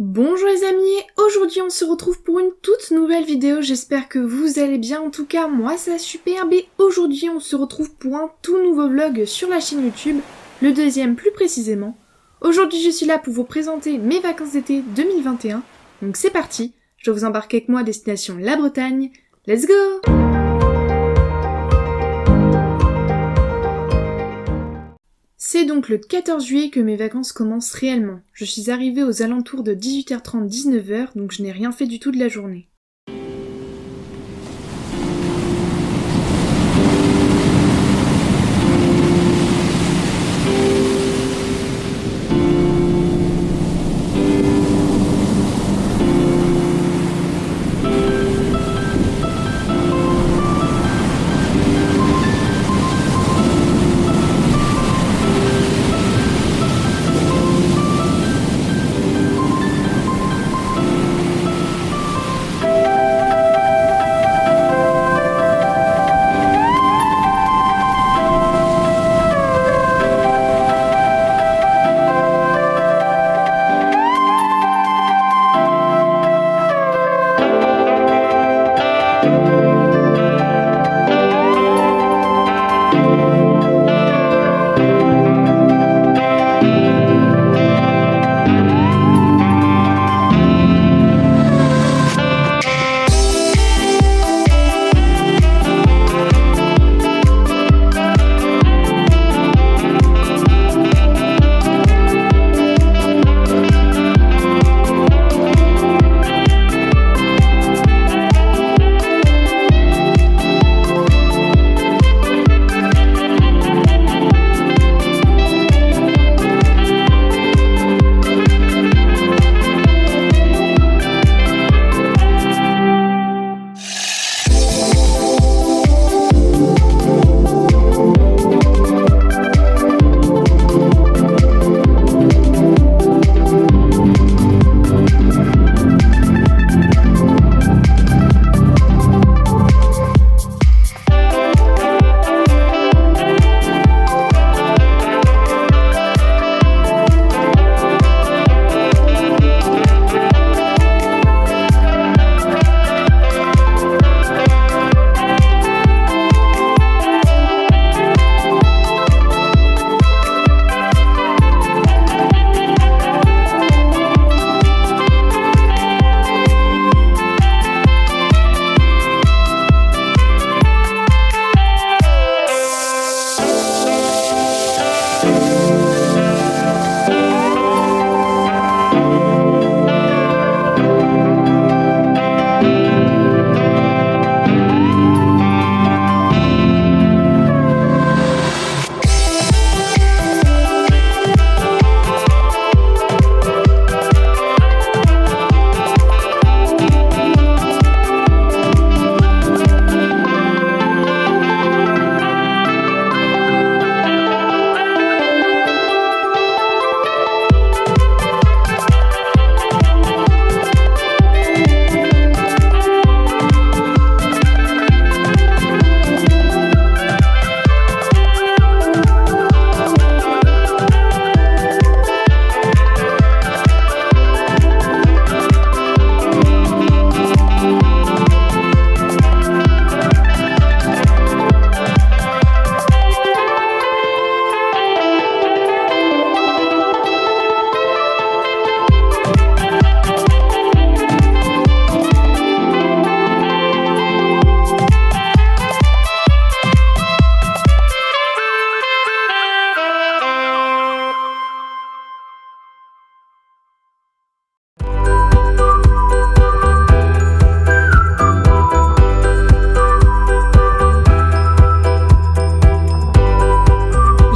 Bonjour les amis, aujourd'hui on se retrouve pour une toute nouvelle vidéo, j'espère que vous allez bien, en tout cas moi ça va superbe et aujourd'hui on se retrouve pour un tout nouveau vlog sur la chaîne YouTube, le deuxième plus précisément. Aujourd'hui je suis là pour vous présenter mes vacances d'été 2021, donc c'est parti, je vous embarque avec moi à destination la Bretagne, let's go! C'est donc le 14 juillet que mes vacances commencent réellement. Je suis arrivée aux alentours de 18h30-19h, donc je n'ai rien fait du tout de la journée.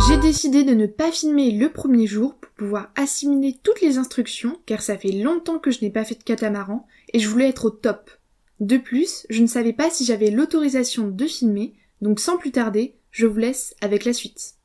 J'ai décidé de ne pas filmer le premier jour pour pouvoir assimiler toutes les instructions car ça fait longtemps que je n'ai pas fait de catamaran et je voulais être au top. De plus, je ne savais pas si j'avais l'autorisation de filmer, donc sans plus tarder, je vous laisse avec la suite.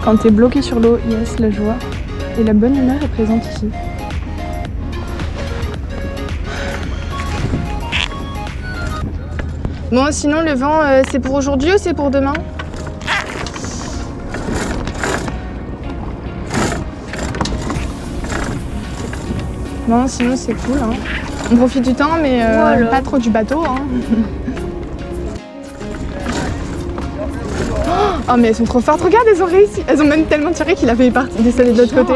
Quand t'es bloqué sur l'eau, yes, la joie et la bonne humeur est présente ici. Bon, sinon le vent, c'est pour aujourd'hui ou c'est pour demain? Non, sinon c'est cool. Hein. On profite du temps, mais voilà. Pas trop du bateau. Hein. Oh, mais elles sont trop fortes. Regarde, elles ont réussi. Elles ont même tellement tiré qu'il a fait descendre de l'autre côté.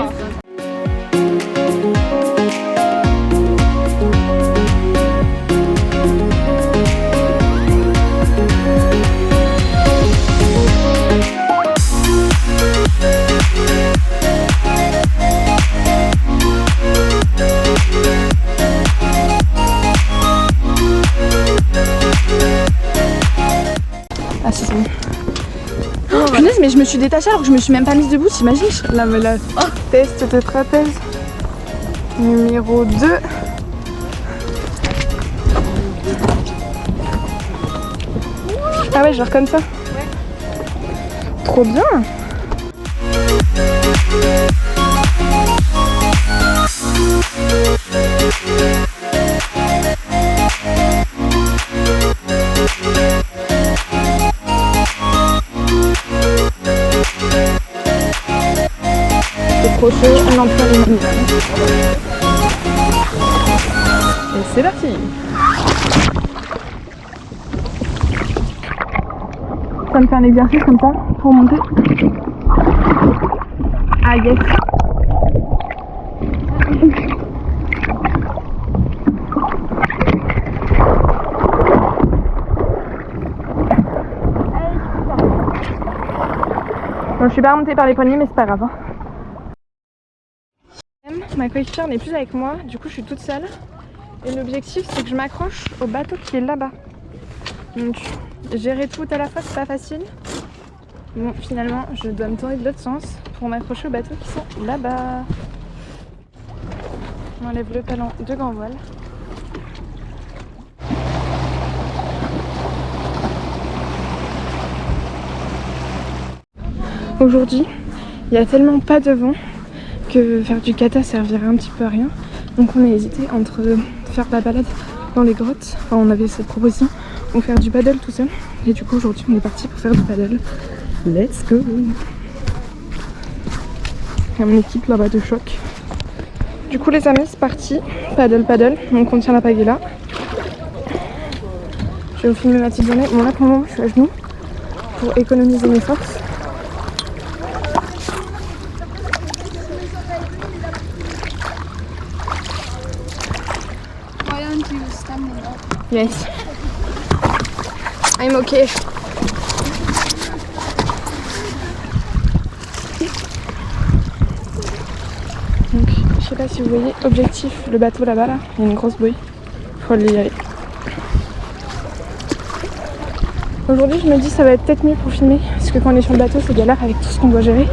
Ah, c'est bon. Oh, punaise, mais je me suis détachée alors que je me suis même pas mise debout, t'imagines? Là, voilà. Oh, test de trapèze numéro 2. Ah ouais, genre comme ça. Ouais. Trop bien. Trop chaud, on emploie les mains. Et c'est parti. Ça me fait un exercice comme ça pour monter. Ah yes. Bon, je suis pas remontée par les poignets, mais c'est pas grave. Hein. Ma coéquipière n'est plus avec moi, du coup je suis toute seule. Et l'objectif c'est que je m'accroche au bateau qui est là-bas. Donc gérer tout à la fois c'est pas facile. Bon, finalement je dois me tourner de l'autre sens pour m'accrocher aux bateaux qui sont là-bas. On enlève le palan de grand voile. Aujourd'hui, il n'y a tellement pas de vent que faire du kata servirait un petit peu à rien. Donc on a hésité entre faire de la balade dans les grottes, enfin on avait cette proposition, ou faire du paddle tout seul. Et du coup aujourd'hui on est parti pour faire du paddle. Let's go! Il y a mon équipe là-bas de choc. Du coup les amis c'est parti, paddle, donc on tient la pagaie là. Je vais vous filmer ma petite journée. Bon là pour le moment je suis à genoux pour économiser mes forces. Yes. I'm okay. Donc, je sais pas si vous voyez, objectif, le bateau là-bas, là, il y a une grosse bouée. Faut aller y aller. Aujourd'hui, je me dis ça va être peut-être mieux pour filmer, parce que quand on est sur le bateau, c'est galère avec tout ce qu'on doit gérer.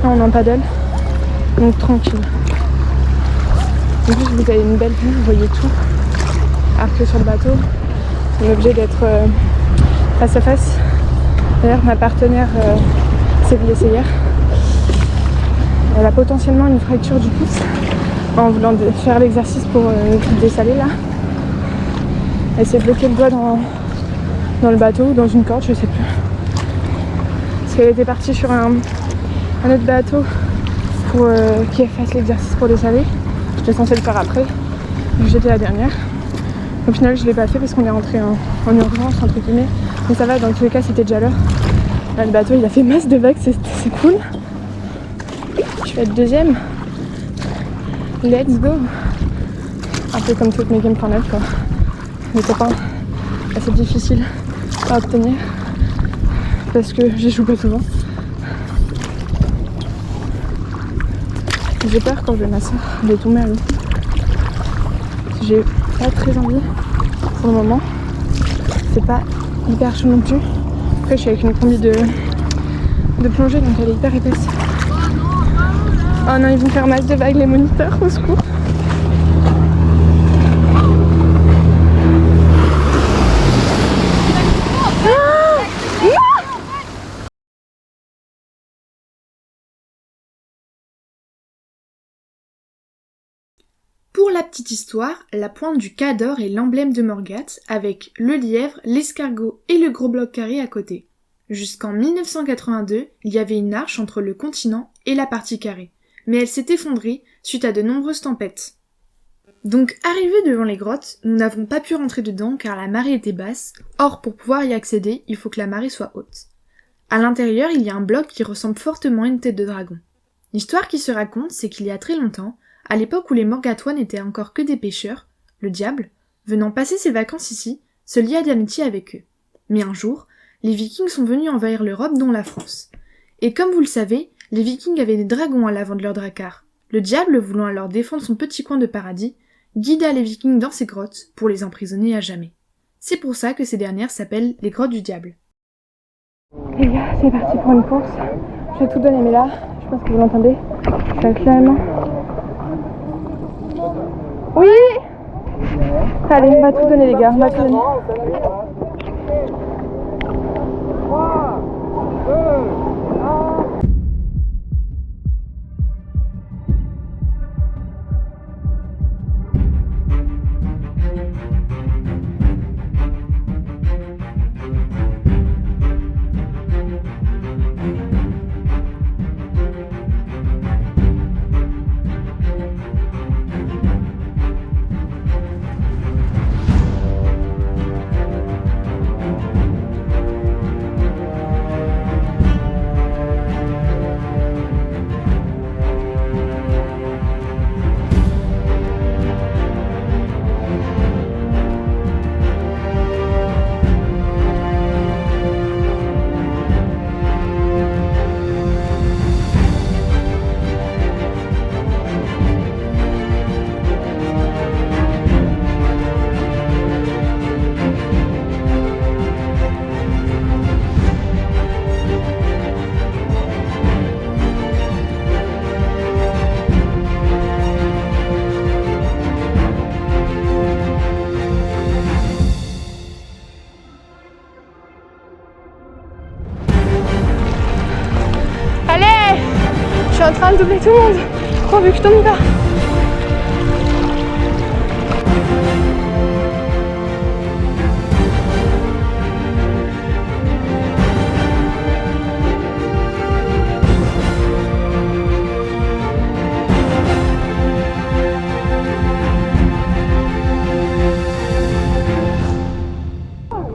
Là, on est en paddle, donc tranquille. En plus, vous avez une belle vue, vous voyez tout. Alors que sur le bateau, on est obligé d'être face à face. D'ailleurs, ma partenaire s'est blessée hier. Elle a potentiellement une fracture du pouce en voulant faire l'exercice pour dessaler là. Elle s'est bloquée le doigt dans le bateau ou dans une corde, je sais plus. Parce qu'elle était partie sur un autre bateau pour qui fasse l'exercice pour dessaler. J'étais censée le faire après, j'étais la dernière. Au final je l'ai pas fait parce qu'on est rentré en urgence entre guillemets. Mais ça va, dans tous les cas c'était déjà l'heure. Là le bateau il a fait masse de vagues, c'est cool. Je vais être deuxième. Let's go. Un peu comme toutes mes games Fortnite quoi. Les copains assez difficiles à obtenir parce que j'y joue pas souvent. J'ai peur quand je vais m'asseoir de tomber à l'eau. J'ai pas très envie pour le moment. C'est pas hyper chaud non plus. Après je suis avec une combi de plongée donc elle est hyper épaisse. Oh non, ils vont faire masse de vagues les moniteurs, au secours. Pour la petite histoire, la pointe du Cador est l'emblème de Morgat, avec le lièvre, l'escargot et le gros bloc carré à côté. Jusqu'en 1982, il y avait une arche entre le continent et la partie carrée, mais elle s'est effondrée suite à de nombreuses tempêtes. Donc arrivés devant les grottes, nous n'avons pas pu rentrer dedans car la marée était basse, or pour pouvoir y accéder, il faut que la marée soit haute. À l'intérieur, il y a un bloc qui ressemble fortement à une tête de dragon. L'histoire qui se raconte, c'est qu'il y a très longtemps, à l'époque où les Morgatois n'étaient encore que des pêcheurs, le diable, venant passer ses vacances ici, se lia d'amitié avec eux. Mais un jour, les Vikings sont venus envahir l'Europe, dont la France. Et comme vous le savez, les Vikings avaient des dragons à l'avant de leur drakkar. Le diable, voulant alors défendre son petit coin de paradis, guida les Vikings dans ces grottes pour les emprisonner à jamais. C'est pour ça que ces dernières s'appellent les grottes du diable. Les gars, c'est parti pour une course. Je vais tout donner, mais là, je pense que vous l'entendez. Je vais clairement. Oui! Allez, on va tout donner, les gars. On va tout donner. 3, 2, 1. Je suis en train de doubler tout le monde. Pourvu que je tombe pas.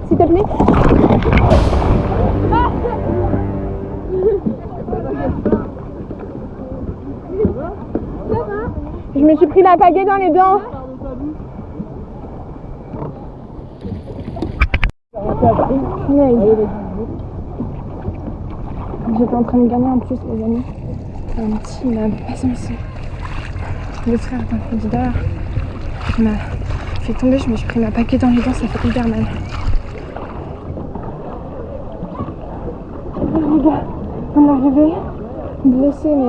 S'il te plaît. Je me suis pris la pagaie dans les dents. J'étais en train de gagner en plus, les amis. Un petit m'a passé ici. Le frère d'un candidat m'a fait tomber, je me suis pris ma pagaie dans les dents, ça fait hyper mal. Les gars, on est arrivé, blessés, mais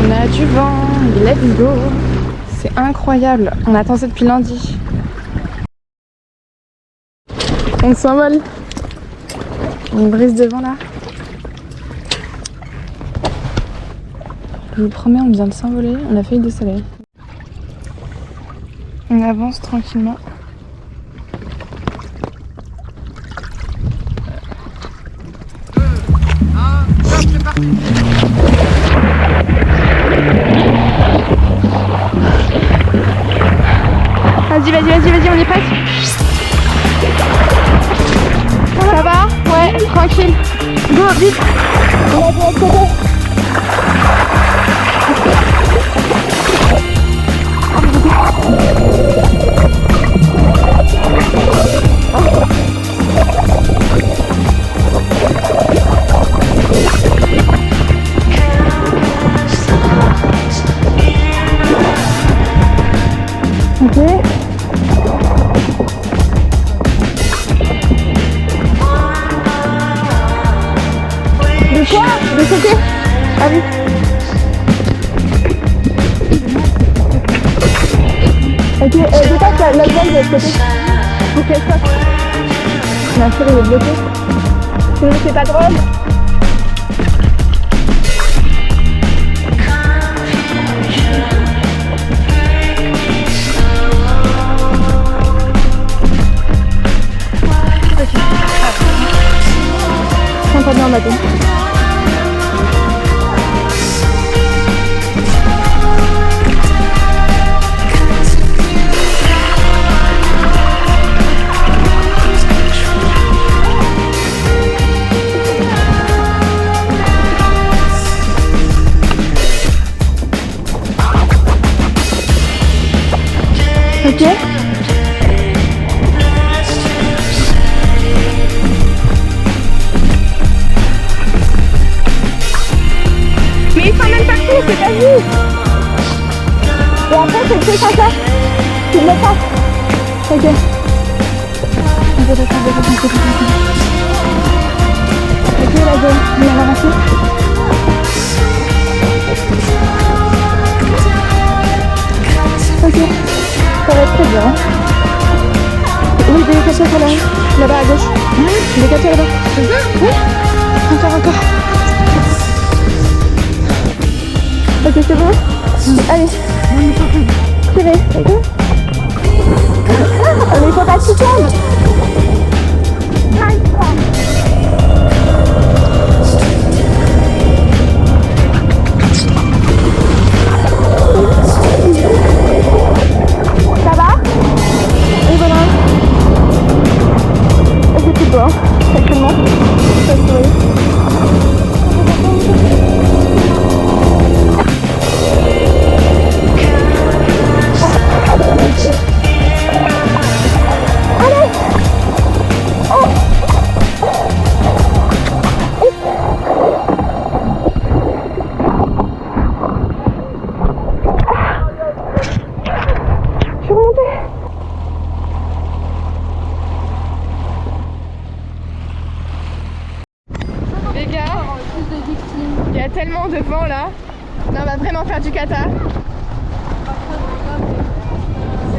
on a du vent, let's go. C'est incroyable, on attend ça depuis lundi. On s'envole. Une brise de vent là. Je vous promets, on vient de s'envoler, on a failli décoller. On avance tranquillement. Vas-y, on est prête. Ça va? Ouais, tranquille. Go, vite. On va de l'autre côté. Ok. De quoi? De sauter? Ah oui. Ok, dépasse la voile de l'autre côté. Faut qu'elle sorte. Ma soeur elle est bloquée. Sinon c'est pas drôle. Ok. Mais il faut même partir, c'est pas vu. Et après c'est le truc comme ça. Tu le passes. Ok. Ok, la zone, on va avancer. Ok, ça va être très bien. Oui, des cachets pour là-bas à gauche. Des cachets là-bas. Oui. Encore. Ok, c'est bon. Allez. Tirez. D'accord. Mais il faut pas que tu tombes. Ça va? Et voilà. J'ai plus de doigts, actuellement. Ça se voit. Les gars, il y a tellement de vent là. Là, on va vraiment faire du kata.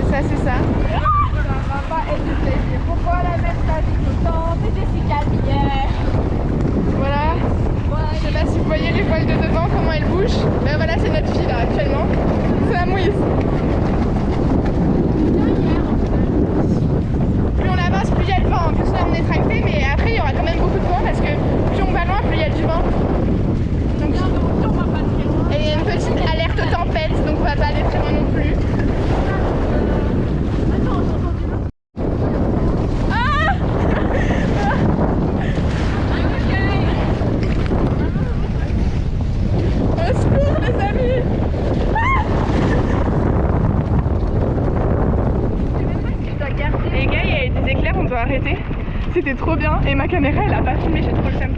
C'est ça. Ça va pas être du plaisir. Pourquoi la mettre la vie tout le temps? C'est Jessica hier. Voilà. Je sais pas si vous voyez les voiles de devant, comment elles bougent. Ben voilà, c'est notre fille là actuellement. C'est la mouise. Plus on avance, plus il y a le vent. En plus là on est tracté, mais après il y aura quand même beaucoup de vent parce que plus on va loin, plus il y a du vent. Donc, et il y a une petite alerte tempête, donc on va pas aller très loin non plus. Arrêter, c'était trop bien et ma caméra elle a pas filmé, j'ai trop le seum.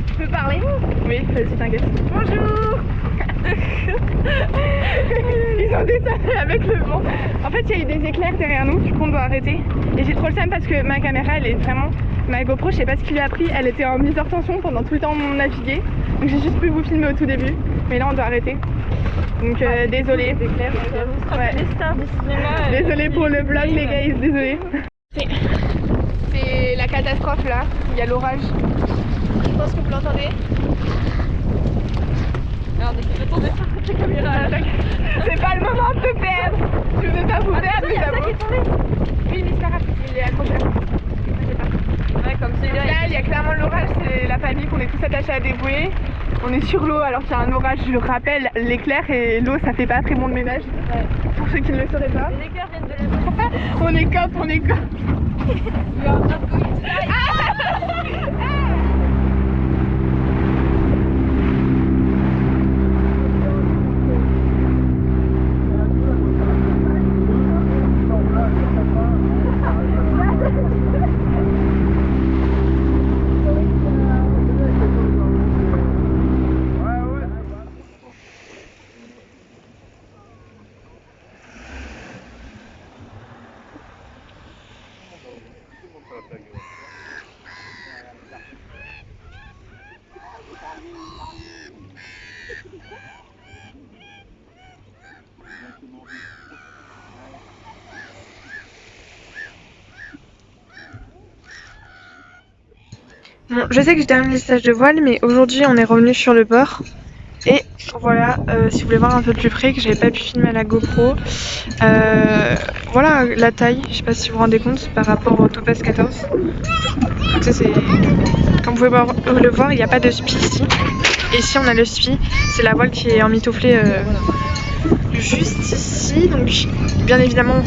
Je peux parler? Oui, vas-y, t'inquiète. Bonjour. Ils ont descendu avec le vent. En fait, il y a eu des éclairs derrière nous, du coup on doit arrêter. Et j'ai trop le seum parce que ma caméra elle est vraiment. Ma GoPro, je sais pas ce qui lui a pris, elle était en mise hors tension pendant tout le temps où on naviguait. Donc j'ai juste pu vous filmer au tout début. Mais là on doit arrêter. Donc désolé. Ouais. Désolé pour le vlog les gars, désolé. C'est la catastrophe là, il y a l'orage. Je pense que vous l'entendez. Regardez, je vais tomber sur la caméra. C'est pas le moment de te perdre. Je veux pas vous perdre, mais d'abord. Oui, mais c'est pas grave, il est accroché. Ouais, comme c'est là, il y a clairement l'orage, c'est la panique, on est tous attachés à des bouées. On est sur l'eau alors qu'il y a un orage, je le rappelle, l'éclair et l'eau ça fait pas très bon de ménage. Ouais. Pour ceux qui ne le sauraient pas. Les éclairs viennent de la On est cop. Bon, je sais que j'ai terminé le stage de voile, mais aujourd'hui on est revenu sur le bord. Et voilà, si vous voulez voir un peu plus près, que j'avais pas pu filmer à la GoPro. Voilà la taille, je sais pas si vous vous rendez compte par rapport au Topaz 14. Donc ça c'est, comme vous pouvez le voir, il n'y a pas de spi ici. Et ici on a le spi, c'est la voile qui est emmitouflée juste ici. Donc bien évidemment,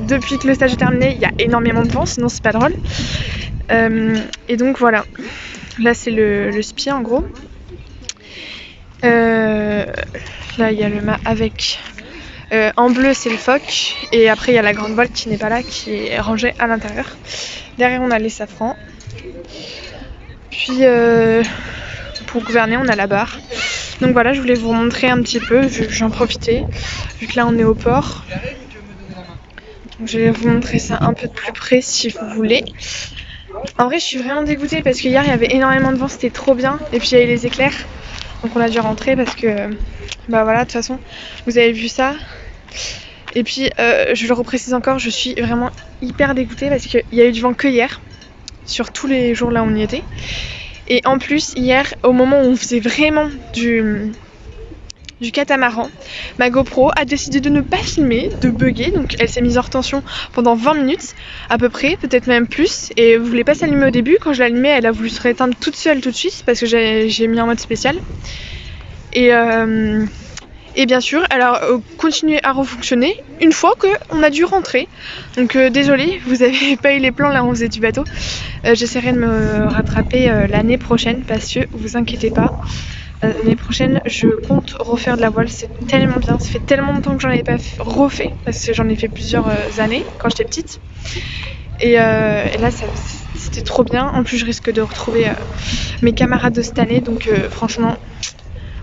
depuis que le stage est terminé, il y a énormément de vent, sinon c'est pas drôle. Et donc voilà, là c'est le spi en gros. Là il y a le mât avec En bleu, c'est le phoque. Et après, il y a la grande voile qui n'est pas là, qui est rangée à l'intérieur. Derrière, on a les safrans. Puis, pour gouverner, on a la barre. Donc voilà, je voulais vous montrer un petit peu, j'en profitais, vu que là, on est au port. Donc, je vais vous montrer ça un peu de plus près, si vous voulez. En vrai, je suis vraiment dégoûtée, parce qu'hier, il y avait énormément de vent, c'était trop bien. Et puis, il y avait les éclairs. Donc, on a dû rentrer, parce que... Bah voilà, de toute façon, vous avez vu ça. Et puis, je le reprécise encore, je suis vraiment hyper dégoûtée parce qu'il y a eu du vent que hier, sur tous les jours là où on y était. Et en plus, hier, au moment où on faisait vraiment du catamaran, ma GoPro a décidé de ne pas filmer, de bugger, donc elle s'est mise hors tension pendant 20 minutes à peu près, peut-être même plus, et vous voulez pas s'allumer au début. Quand je l'allumais, elle a voulu se rééteindre toute seule tout de suite parce que j'ai mis en mode spécial. Et bien sûr, elle a continué à refonctionner une fois qu'on a dû rentrer. Donc désolée, vous avez pas eu les plans là où on faisait du bateau. J'essaierai de me rattraper l'année prochaine parce que vous inquiétez pas. L'année prochaine, je compte refaire de la voile. C'est tellement bien. Ça fait tellement longtemps que j'en ai pas refait parce que j'en ai fait plusieurs années quand j'étais petite. Et là, c'était trop bien. En plus, je risque de retrouver mes camarades de cette année. Donc franchement...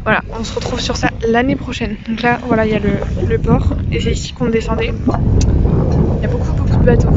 Voilà, on se retrouve sur ça l'année prochaine. Donc là, voilà, il y a le port et c'est ici qu'on descendait. Il y a beaucoup de bateaux.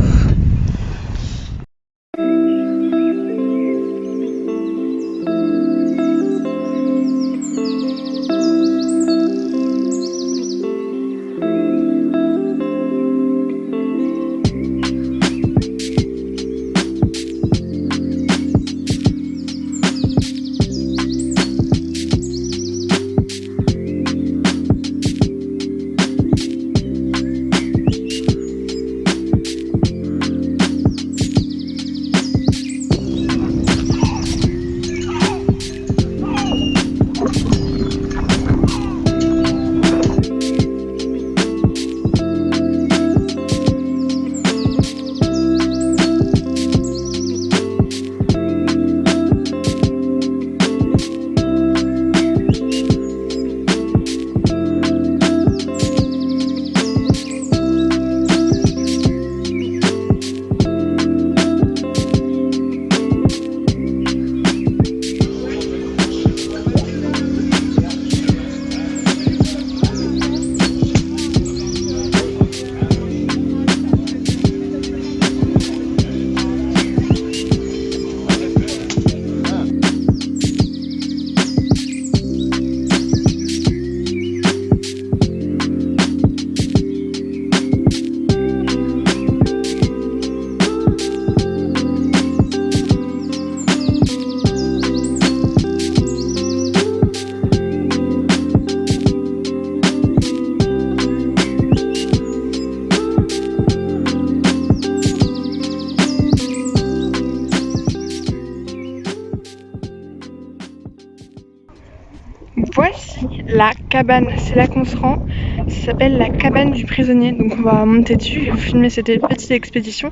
Voici la cabane, c'est là qu'on se rend. Ça s'appelle la cabane du prisonnier. Donc on va monter dessus et vous filmer cette petite expédition.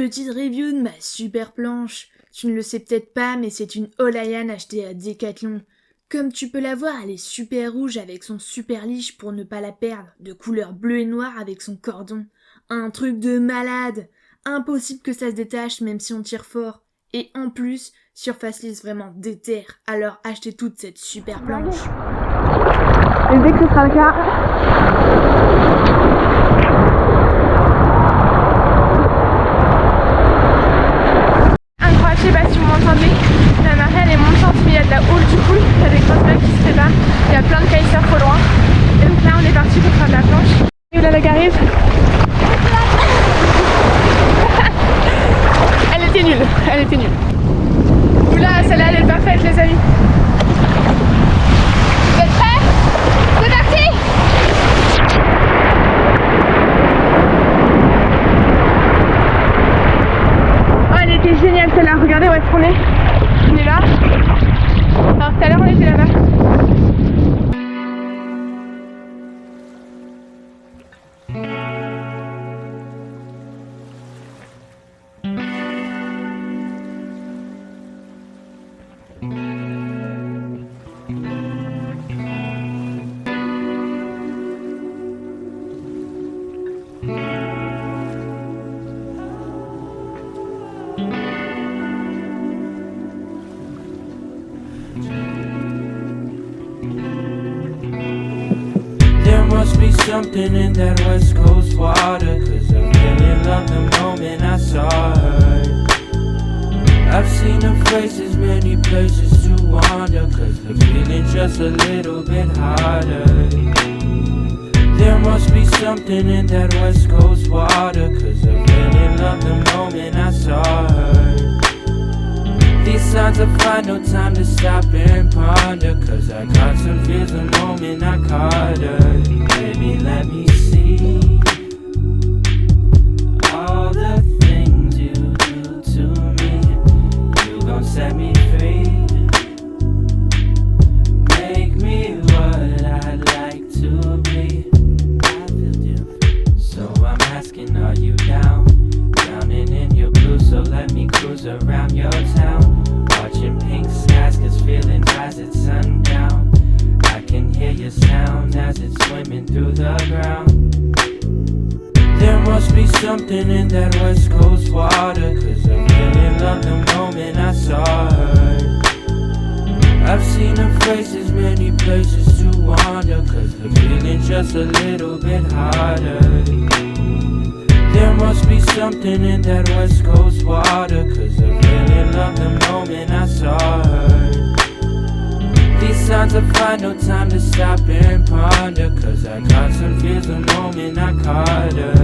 petite review de ma super planche. Tu ne le sais peut-être pas, mais c'est une Olayan achetée à Decathlon. Comme tu peux la voir, elle est super rouge avec son super liche pour ne pas la perdre, de couleur bleu et noir avec son cordon. Un truc de malade. Impossible que ça se détache même si on tire fort. Et en plus, Surface Lisse vraiment déterre, alors achetez toute cette super planche. Et dès que ce sera le cas, incroyable, je sais pas si vous m'entendez, la marée elle est montante mais il y a de la houle du coup, il y a des grosses vagues qui se préparent, il y a plein de kitesurf au loin. Et donc là on est parti pour faire de la planche. Et là la vague arrive. Elle était nulle. Oula, celle-là elle est parfaite les amis. Vous êtes prêts? C'est parti! Oh elle était géniale celle-là, regardez où est-ce qu'on est. On est là. Alors tout à l'heure on était là-bas. Something in that West Coast water, 'cause I really loved the moment I saw her. I've seen her faces, many places to wander, 'cause the feeling's just a little bit harder. There must be something in that West Coast water, 'cause I really loved the moment I saw her. These signs I find no time to stop and ponder, 'cause I caught some fears the moment I caught her. Baby, let me see all the things you do to me. You gon' set me free, make me what I'd like to be. I feel different, so I'm asking, are you down? Drowning in your blue, so let me cruise around your town. Watching pink skies, 'cause feelings rise at sundown. I can hear your sound as it's swimming through the ground. There must be something in that West Coast water, 'cause I really loved the moment I saw her. I've seen her faces, many places to wander, 'cause the feeling's just a little bit harder. There must be something in that West Coast water, 'cause I really loved the moment I saw her. These signs I find no time to stop and ponder, 'cause I caught some fears the moment I caught her.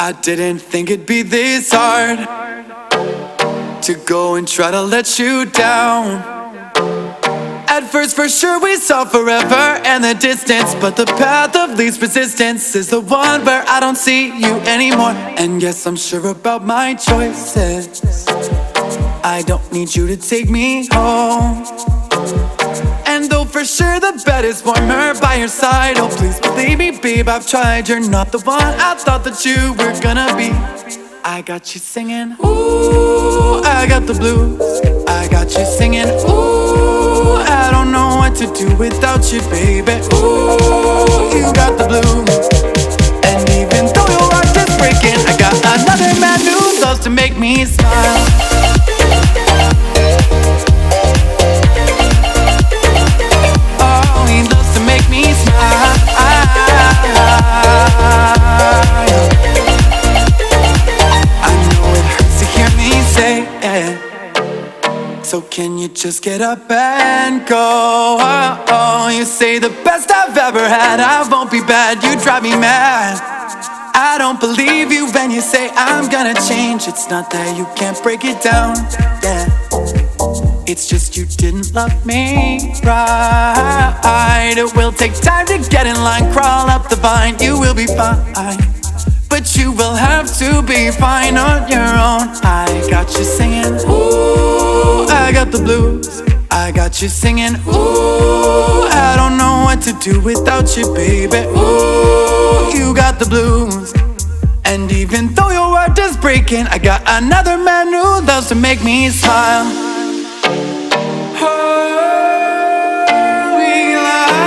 I didn't think it'd be this hard to go and try to let you down. At first for sure we saw forever and the distance, but the path of least resistance is the one where I don't see you anymore. And yes, I'm sure about my choices. I don't need you to take me home. And though for sure the bed is warmer by your side, oh please believe me babe, I've tried. You're not the one I thought that you were gonna be. I got you singing, ooh, I got the blues. I got you singing, ooh, I don't know what to do without you, baby. Ooh, you got the blues. And even though your heart is breaking, I got another man who loves to make me smile. Oh, he loves to make me smile. So can you just get up and go? Oh, you say the best I've ever had, I won't be bad, you drive me mad. I don't believe you when you say I'm gonna change. It's not that you can't break it down, yeah. It's just you didn't love me right. It will take time to get in line, crawl up the vine, you will be fine. But you will have to be fine on your own. I got you singing, ooh, I got the blues. I got you singing, ooh, I don't know what to do without you, baby. Ooh, you got the blues. And even though your heart is breaking, I got another man who loves to make me smile. Oh, he loves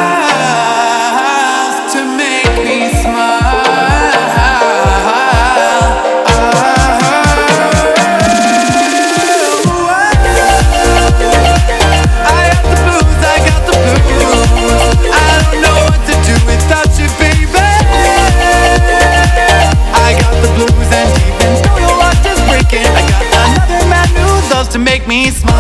to make me smile. To make me smile.